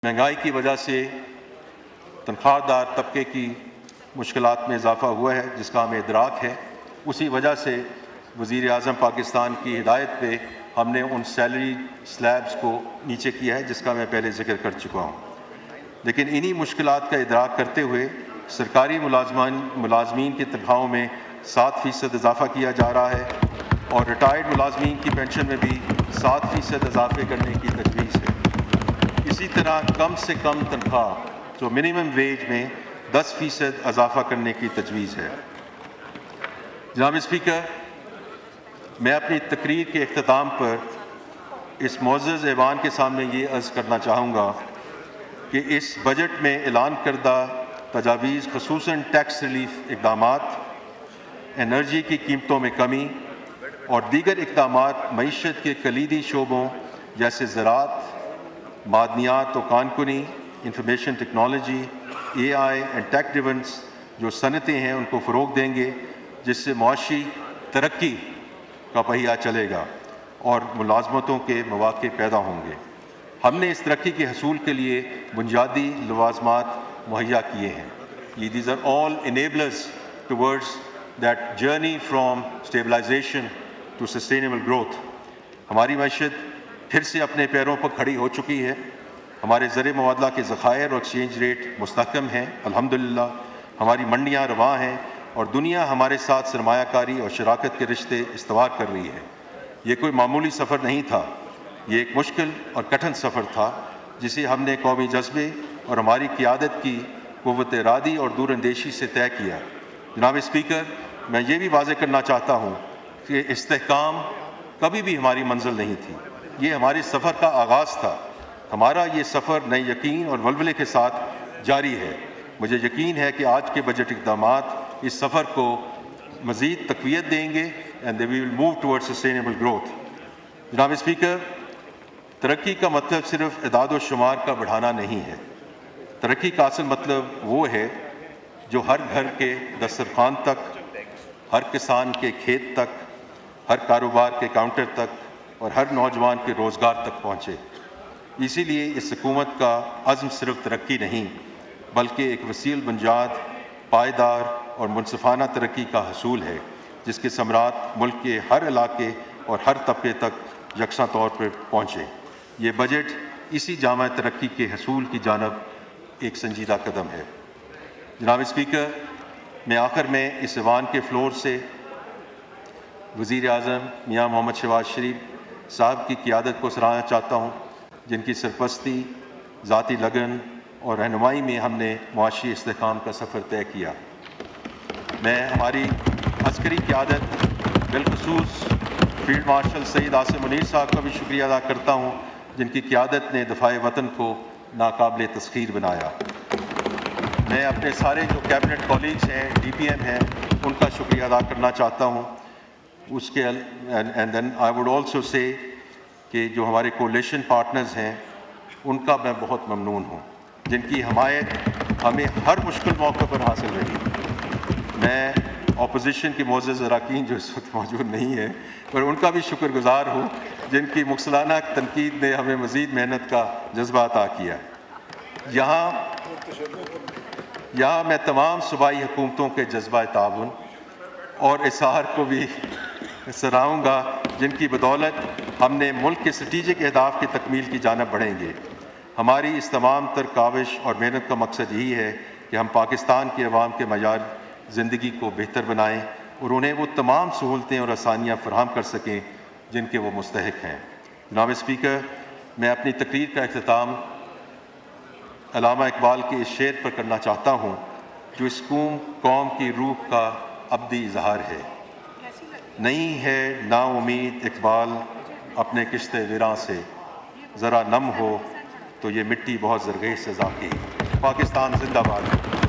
महंगाई की वजह से तनख्वाहदार तबके की मुश्किलात में इजाफ़ा हुआ है, जिसका हमें इदराक है। उसी वजह से वज़ीर आज़म पाकिस्तान की हिदायत पे हमने उन सैलरी स्लैब्स को नीचे किया है, जिसका मैं पहले ज़िक्र कर चुका हूँ। लेकिन इन्हीं मुश्किलात का इदराक करते हुए सरकारी मुलाजमीन की तनख्वाहों में 7% इजाफ़ा किया जा रहा है और रिटायर्ड मुलाजमीन की पेंशन में भी 7% इजाफ़े करने की तजवीज़ है। इसी तरह कम से कम तनख्वाह जो मिनिमम वेज में 10% इजाफ़ा करने की तजवीज़ है। जनाब स्पीकर, मैं अपनी तकरीर के अख्ताम पर इस मुअज़्ज़ज़ ऐवान के सामने ये अर्ज़ करना चाहूँगा कि इस बजट में ऐलान करदा तजावीज़ ख़ुसूसन टैक्स रिलीफ इक़दामात, एनर्जी की कीमतों में कमी और दीगर इक़दामात मईशत के कलीदी शोबों जैसे ज़राअत, मादनियात और कानकुनी, information technology, AI and tech driven जो सनतें हैं उनको फ़रोग़ देंगे, जिससे मुआशी तरक्की का पहिया चलेगा और मुलाज़मतों के मौक़े पैदा होंगे। हमने इस तरक्की के हसूल के लिए बुनियादी लवाज़मात मुहैया किए हैं। ये these are all enablers towards that journey from stabilisation to sustainable growth. हमारी मईशत फिर से अपने पैरों पर खड़ी हो चुकी है। हमारे ज़र मुबादला के ज़खायर और एक्सचेंज रेट मुस्तहकम हैं अल्हम्दुलिल्लाह। हमारी मंडियाँ रवां हैं और दुनिया हमारे साथ सरमायाकारी और शराकत के रिश्ते इस्तवार कर रही है। ये कोई मामूली सफ़र नहीं था, ये एक मुश्किल और कठिन सफ़र था जिसे हमने कौमी जज्बे और हमारी क़ियादत की क़ुव्वत इरादी और दूरअंदेशी से तय किया। जनाब स्पीकर, मैं ये भी वाज़ेह करना चाहता हूँ कि इस्तेहकाम कभी भी हमारी मंजिल नहीं थी, ये हमारे सफ़र का आगाज़ था। हमारा ये सफ़र नए यकीन और वल्वले के साथ जारी है। मुझे यकीन है कि आज के बजट इक़दामात इस सफ़र को मज़ीद तक़वियत देंगे and they will move towards sustainable growth. जनाब स्पीकर, तरक्की का मतलब सिर्फ इदाद व शुमार का बढ़ाना नहीं है। तरक्की का असल मतलब वो है जो हर घर के दस्तरखान तक, हर किसान के खेत तक, हर कारोबार के काउंटर तक और हर नौजवान के रोज़गार तक पहुँचे। इसीलिए इस हुकूमत का अज़्म सिर्फ तरक्की नहीं बल्कि एक वसील बुनियाद, पायदार और मुनसिफ़ाना तरक्की का हसूल है, जिसके समरात मुल्क के हर इलाके और हर तबके तक यकसा तौर पर पहुँचे। ये बजट इसी जामा तरक्की के हसूल की जानब एक संजीदा कदम है। जनाब स्पीकर, मैं आखिर में इस ऐवान के फ़्लोर से वज़ीर आज़म मियाँ मोहम्मद शहबाज शरीफ साहब की क़ियादत को सराहना चाहता हूँ, जिनकी सरपरस्ती, ज़ाती लगन और रहनुमाई में हमने मुआशी इस्तेहकाम का सफ़र तय किया। मैं हमारी अस्करी क़ियादत, बिलख़ुसूस फील्ड मार्शल सईद आसिम मुनीर साहब का भी शुक्रिया अदा करता हूँ, जिनकी क़ियादत ने दफ़ाए वतन को नाकाबिल तस्ख़ीर बनाया। मैं अपने सारे जो कैबिनेट कॉलीग्स हैं, DPM हैं, उनका शुक्रिया अदा करना चाहता हूँ। उसके and then I would also say कि जो हमारे कोलिशन पार्टनर्स हैं उनका मैं बहुत ममनून हूँ, जिनकी हमायत हमें हर मुश्किल मौके पर हासिल रही। मैं अपोजिशन के मोअज़्ज़ज़ अरकान जो इस वक्त मौजूद नहीं है, पर उनका भी शुक्रगुज़ार हूँ, जिनकी मुखसलाना तनकीद ने हमें मज़ीद मेहनत का जज्बा अता किया। यहाँ मैं तमाम सूबाई हुकूमतों के जज्बा ताउन और इसार को भी सराहूँगा, जिनकी बदौलत हमने मुल्क के स्ट्रेटेजिक अहदाफ की तकमील की जानब बढ़ेंगे। हमारी इस तमाम तर काविश और मेहनत का मकसद यही है कि हम पाकिस्तान के अवाम के मयार ज़िंदगी को बेहतर बनाएँ और उन्हें वो तमाम सहूलतें और आसानियाँ फराहम कर सकें जिनके वो मुस्तहिक हैं। जनाब स्पीकर, मैं अपनी तकरीर का इख्तिताम अल्लामा इकबाल के इस शेर पर करना चाहता हूँ, जो इस कौम की रूह का अब्दी इजहार है। नहीं है ना उम्मीद इकबाल अपने किश्ते विरां से, ज़रा नम हो तो ये मिट्टी बहुत ज़रगेज़ से ज़ाकी। पाकिस्तान जिंदाबाद।